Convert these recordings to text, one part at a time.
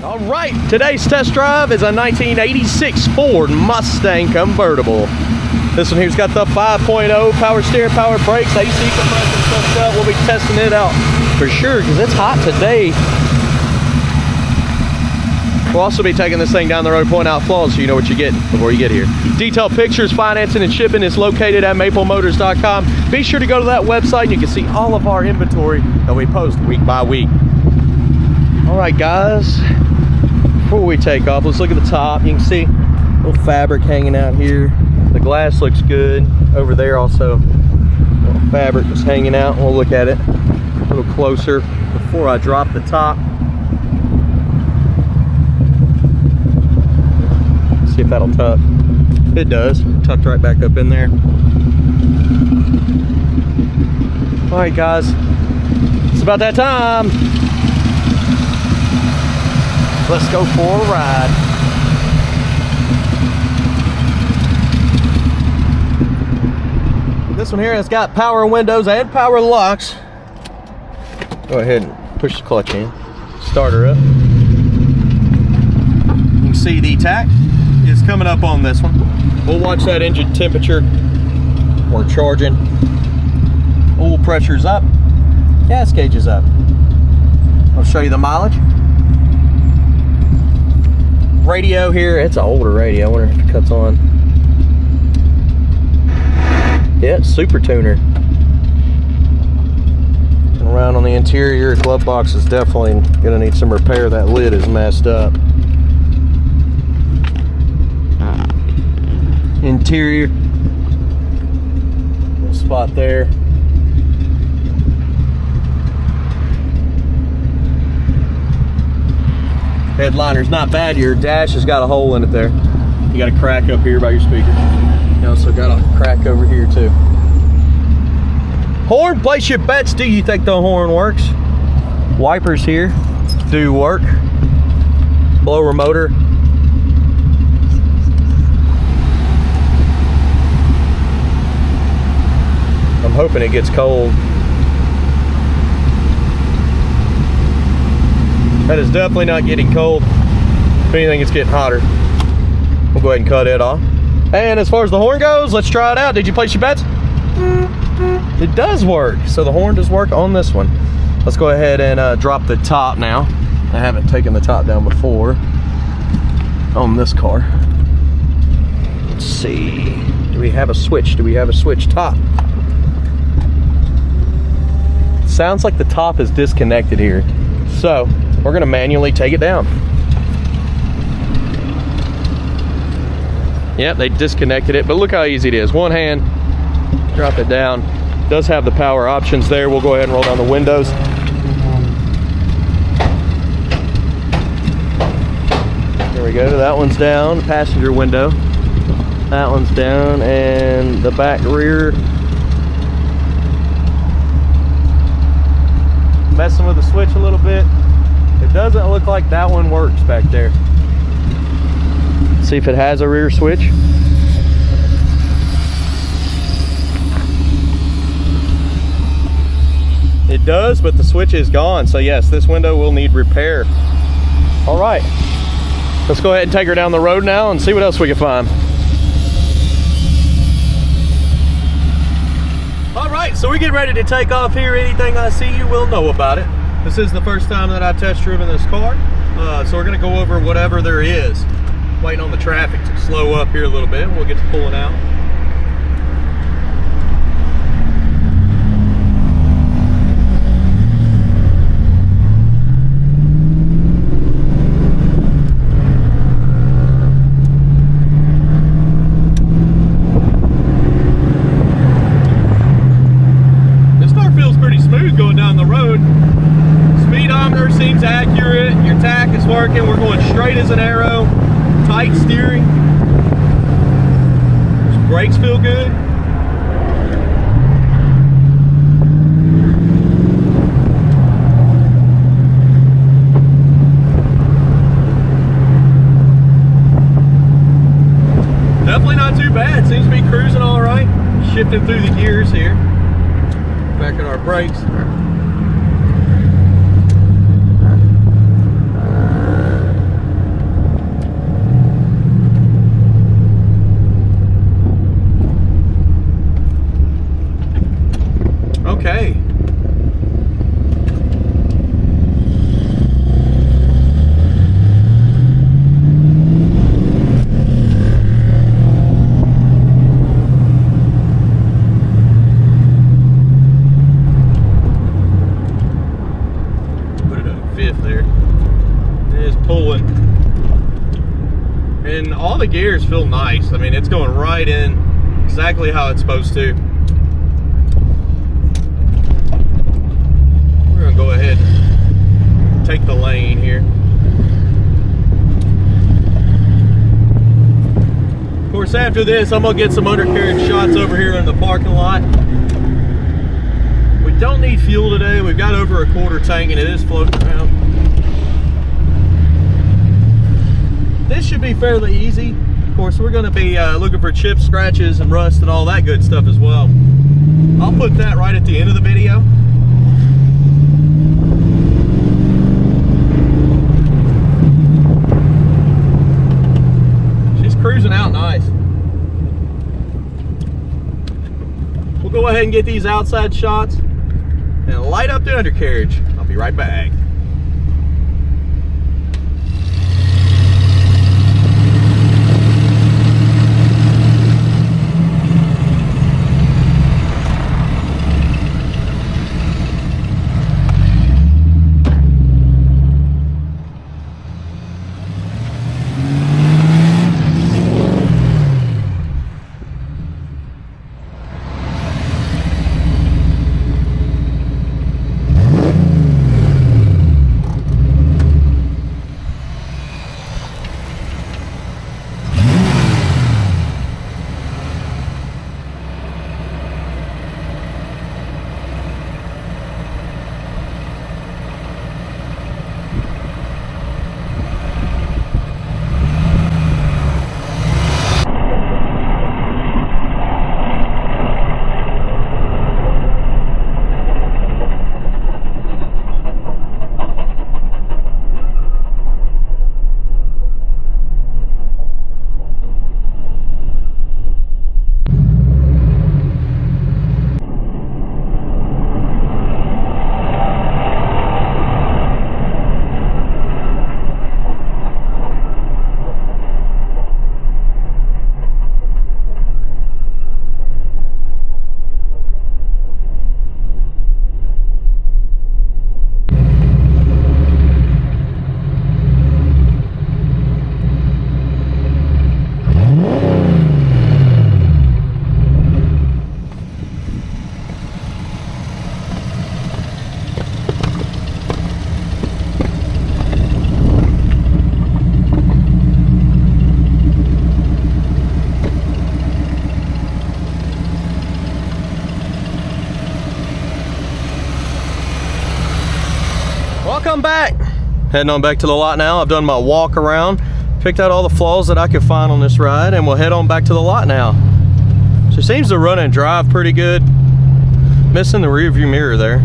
All right, today's test drive is a 1986 Ford Mustang convertible. This one here's got the 5.0 power steering, power brakes, AC compressor stuff up. We'll be testing it out for sure because it's hot today. We'll also be taking this thing down the road, pointing out flaws so you know what you get before you get here. Detailed pictures, financing, and shipping is located at maplemotors.com. Be sure to go to that website and you can see all of our inventory that we post week by week. All right, guys, before we take off, let's look at the top. You can see a little fabric hanging out here. The glass looks good. Over there also, a little fabric is hanging out. We'll look at it a little closer before I drop the top. See if that'll tuck. It does. Tucked right back up in there. All right, guys, it's about that time. Let's go for a ride. This one here has got power windows and power locks. Go ahead and push the clutch in. Start her up. You can see the tach is coming up on this one. We'll watch that engine temperature. We're charging. Oil pressure's up. Gas gauge is up. I'll show you the mileage. Radio here, it's an older radio. I wonder if it cuts on. Yeah, it's super tuner. And around on the interior, glove box is definitely gonna need some repair. That lid is messed up. Interior, little spot there. Headliner's not bad. Your dash has got a hole in it there. You got a crack up here by your speaker. You also got a crack over here too. Horn, place your bets. Do you think the horn works? Wipers here do work. Blower motor. I'm hoping it gets cold. That is definitely not getting cold. If anything, it's getting hotter. We'll go ahead and cut it off. And as far as the horn goes, let's try it out. Did you place your bets? It does work. So the horn does work on this one. Let's go ahead and drop the top now. I haven't taken the top down before on this car. Let's see. Do we have a switch? Do we have a switch top? Sounds like the top is disconnected here. So we're gonna manually take it down. Yep, they disconnected it, but look how easy it is. One hand, drop it down. Does have the power options there. We'll go ahead and roll down the windows. There we go, that one's down, passenger window. That one's down, and the back rear. Messing with the switch a little bit. It doesn't look like that one works back there. See if it has a rear switch. It does, but the switch is gone. So yes, this window will need repair. All right, let's go ahead and take her down the road now and see what else we can find. All right, so we get ready to take off here. Anything I see, you will know about it. This is the first time that I've test driven this car. So we're gonna go over whatever there is. Waiting on the traffic to slow up here a little bit. We'll get to pulling out. This car feels pretty smooth going down the road. Speedometer seems accurate. Your tach is working. We're going straight as an arrow. Tight steering. Brakes feel good. Definitely not too bad. Seems to be cruising all right. Shifting through the gears here. Back in our brakes. all the gears feel nice. I mean, it's going right in exactly how it's supposed to. We're gonna go ahead and take the lane here. Of course, after this, I'm gonna get some undercarriage shots over here in the parking lot. We don't need fuel today. We've got over a quarter tank and it is floating around. This should be fairly easy. Of course, we're gonna be looking for chips, scratches, and rust and all that good stuff as well. I'll put that right at the end of the video. Cruising out nice. We'll go ahead and get these outside shots and light up the undercarriage. I'll be right back. Welcome back. Heading on back to the lot now. I've done my walk around, picked out all the flaws that I could find on this ride, and we'll head on back to the lot now. So it seems to run and drive pretty good. Missing the rear view mirror there.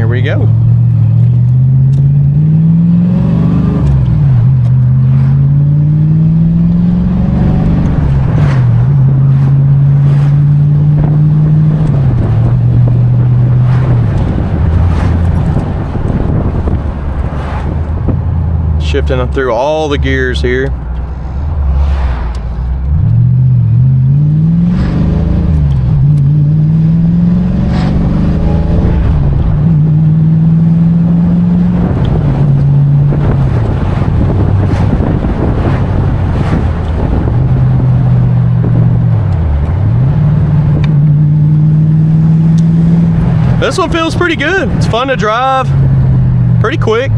We go. Shifting them through all the gears here. This one feels pretty good. It's fun to drive, pretty quick.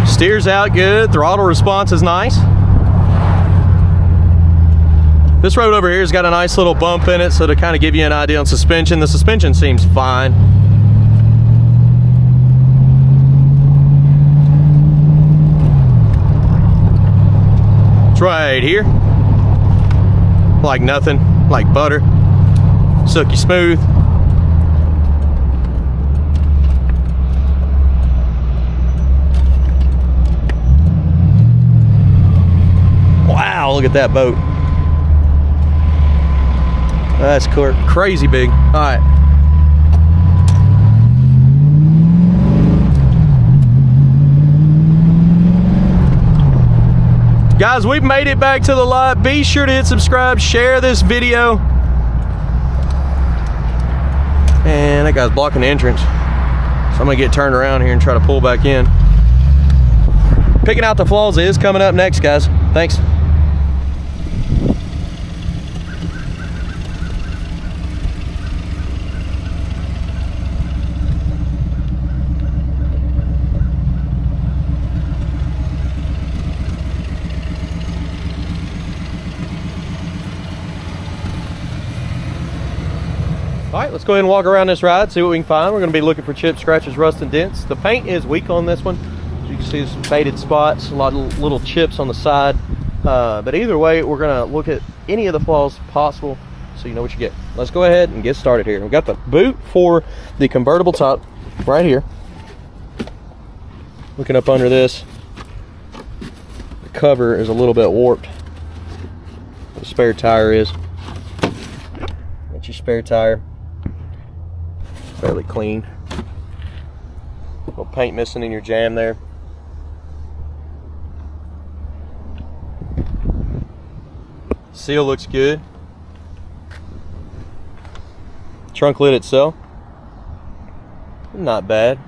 Steers out good, throttle response is nice. This road over here has got a nice little bump in it, so to kind of give you an idea on suspension, the suspension seems fine. Right here, like nothing, like butter, silky smooth. look at that boat. That's crazy big. All right. Guys, we've made it back to the lot. Be sure to hit subscribe, share this video. And that guy's blocking the entrance. So I'm gonna get turned around here and try to pull back in. Picking out the flaws is coming up next, guys. Thanks. All right, let's go ahead and walk around this ride, see what we can find. We're gonna be looking for chips, scratches, rust, and dents. The paint is weak on this one. As you can see, there's some faded spots, a lot of little chips on the side. But either way, we're gonna look at any of the flaws possible so you know what you get. Let's go ahead and get started here. We've got the boot for the convertible top right here. Looking up under this, the cover is a little bit warped. The spare tire is. That's your spare tire. Fairly clean. Little paint missing in your jam there. Seal looks good. Trunk lid itself, not bad.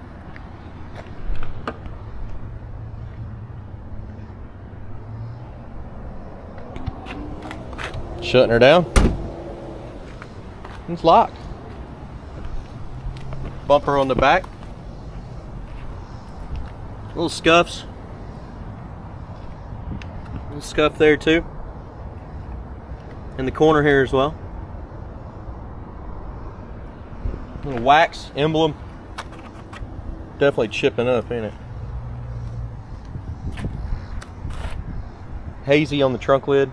Shutting her down. It's locked. Bumper on the back. Little scuffs. Little scuff there too. In the corner here as well. Little wax emblem. Definitely chipping up, ain't it? Hazy on the trunk lid.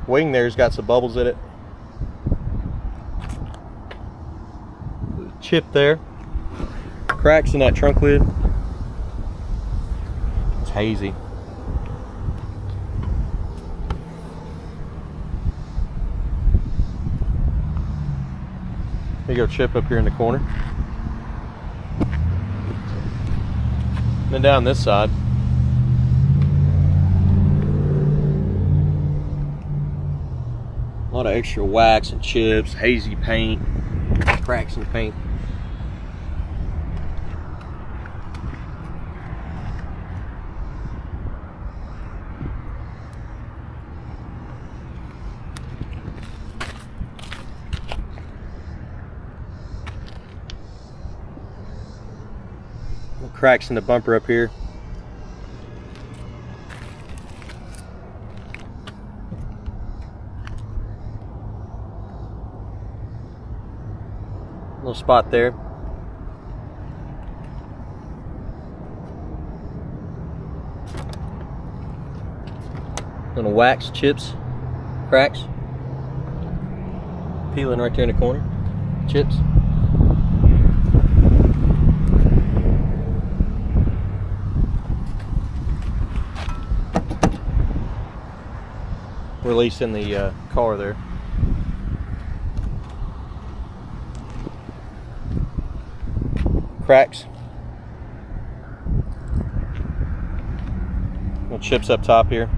Wing there's got some bubbles in it. Chip there. Cracks in that trunk lid. It's hazy. There you go, chip up here in the corner. Then down this side. A lot of extra wax and chips, hazy paint, cracks in the paint. Cracks in the bumper up here. Little spot there. Little wax, chips, cracks. Peeling right there in the corner. Chips. Release in the car there. Cracks. Little chips up top here.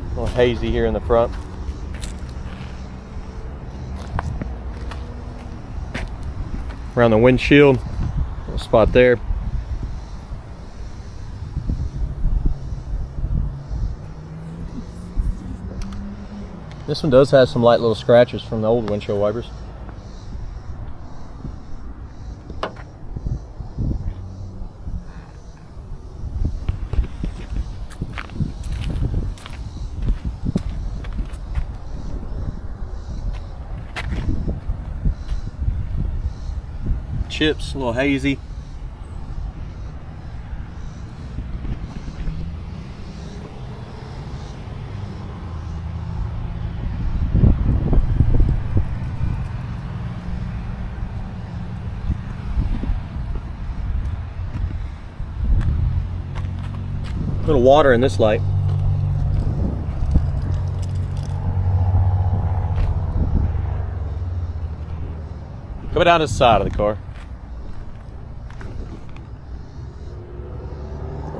A little hazy here in the front. Around the windshield, little spot there. This one does have some light little scratches from the old windshield wipers. Chips, a little hazy. little water in this light. Coming down this side of the car.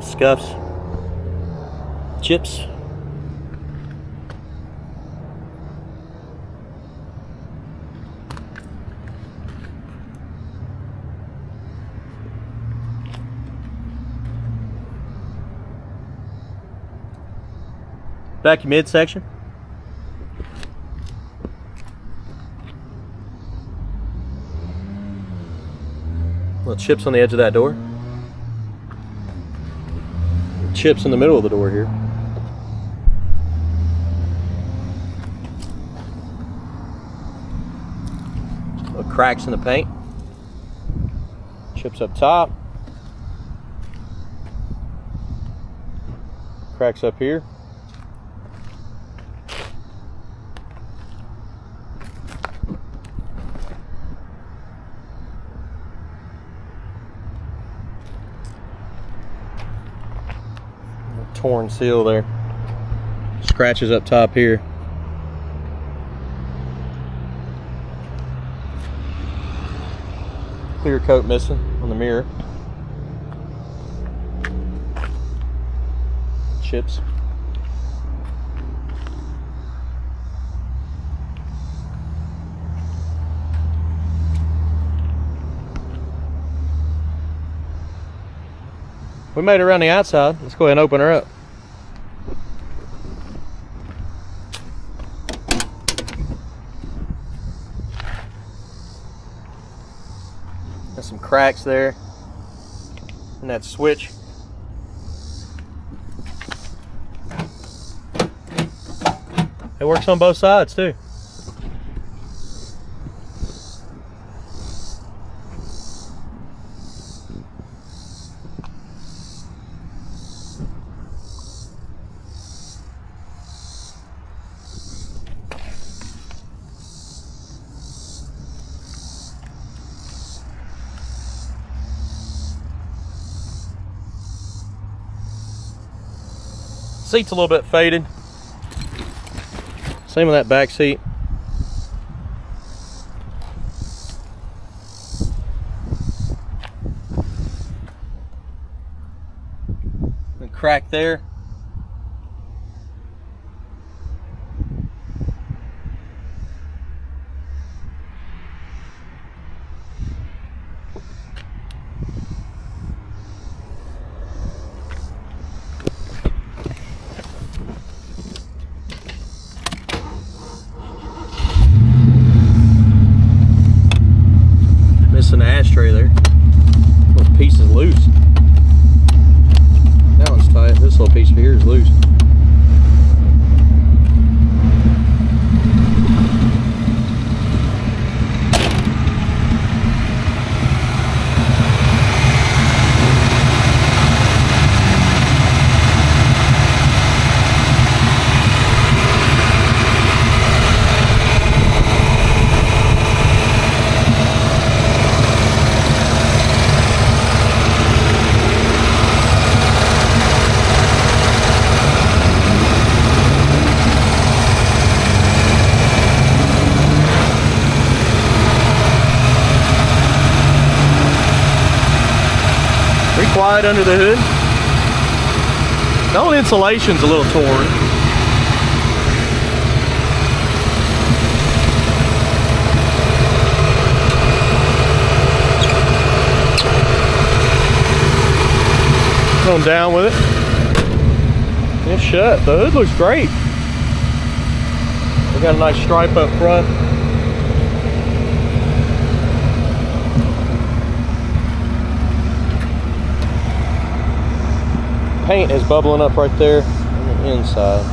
Scuffs, chips. Back your midsection. Little chips on the edge of that door. Chips in the middle of the door here. Little cracks in the paint. Chips up top. Cracks up here. Torn seal there. Scratches up top here. Clear coat missing on the mirror. Chips. We made it around the outside. Let's go ahead and open her up. Got some cracks there in that switch. It works on both sides too. Seat's a little bit faded. Same with that back seat. A crack there. An ashtray there. Little piece is loose. That one's tight. This little piece here is loose. Pretty quiet under the hood. The whole insulation's a little torn. Going down with it. It's shut. The hood looks great. We got a nice stripe up front. Paint is bubbling up right there on the inside.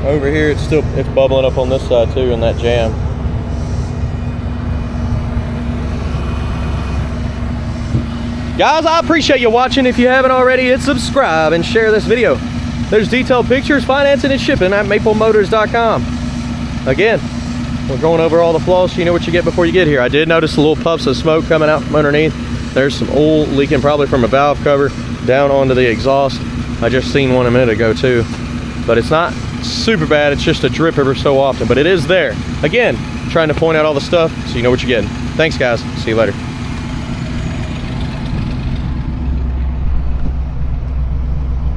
Over here it's bubbling up on this side too in that jam. Guys, I appreciate you watching. If you haven't already, hit subscribe and share this video. There's detailed pictures, financing, and shipping at maplemotors.com. Again, we're going over all the flaws so you know what you get before you get here. I did notice a little puffs of smoke coming out from underneath. There's some oil leaking probably from a valve cover down onto the exhaust. I just seen one a minute ago too. But it's not super bad, it's just a drip every so often, but it is there. Again, trying to point out all the stuff so you know what you're getting. Thanks guys, see you later.